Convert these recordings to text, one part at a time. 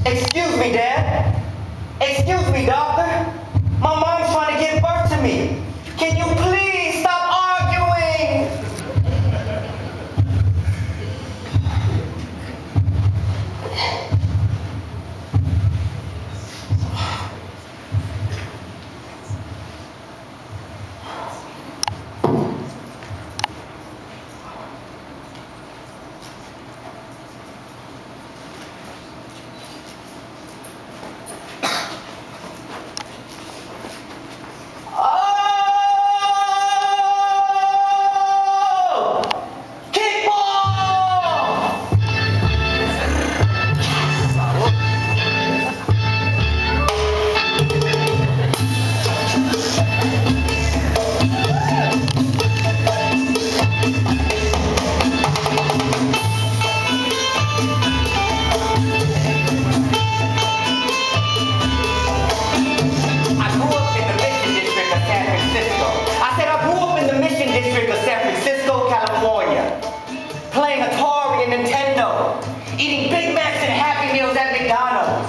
Excuse me, Dad. Excuse me, doctor. My mom's trying to give birth to me. Can you please stop arguing? Playing Atari and Nintendo, eating Big Macs and Happy Meals at McDonald's,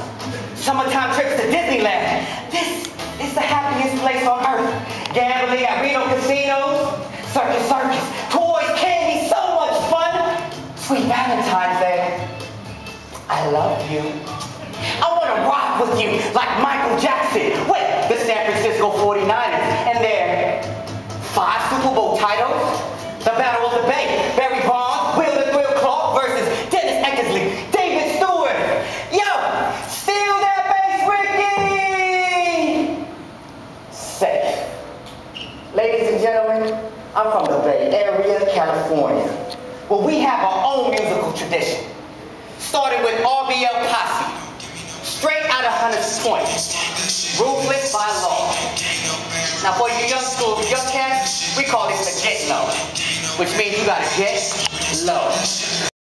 summertime trips to Disneyland. This is the happiest place on earth. Gambling at Reno casinos, circus, toys, candy, so much fun. Sweet Valentine's Day. I love you. I want to rock with you like Michael Jackson with the San Francisco 49ers and their 5 Super Bowl titles. The Battle of the Bay, Barry Bonds, Will the Thrill Clark versus Dennis Eckersley, David Stewart. Yo, steal that base, Ricky! Safe. Ladies and gentlemen, I'm from the Bay Area, California, where we have our own musical tradition. Starting with RBL Posse, straight out of Hunters Point, ruthless by law. Now for you young cats, we call this the get low, which means you gotta get low.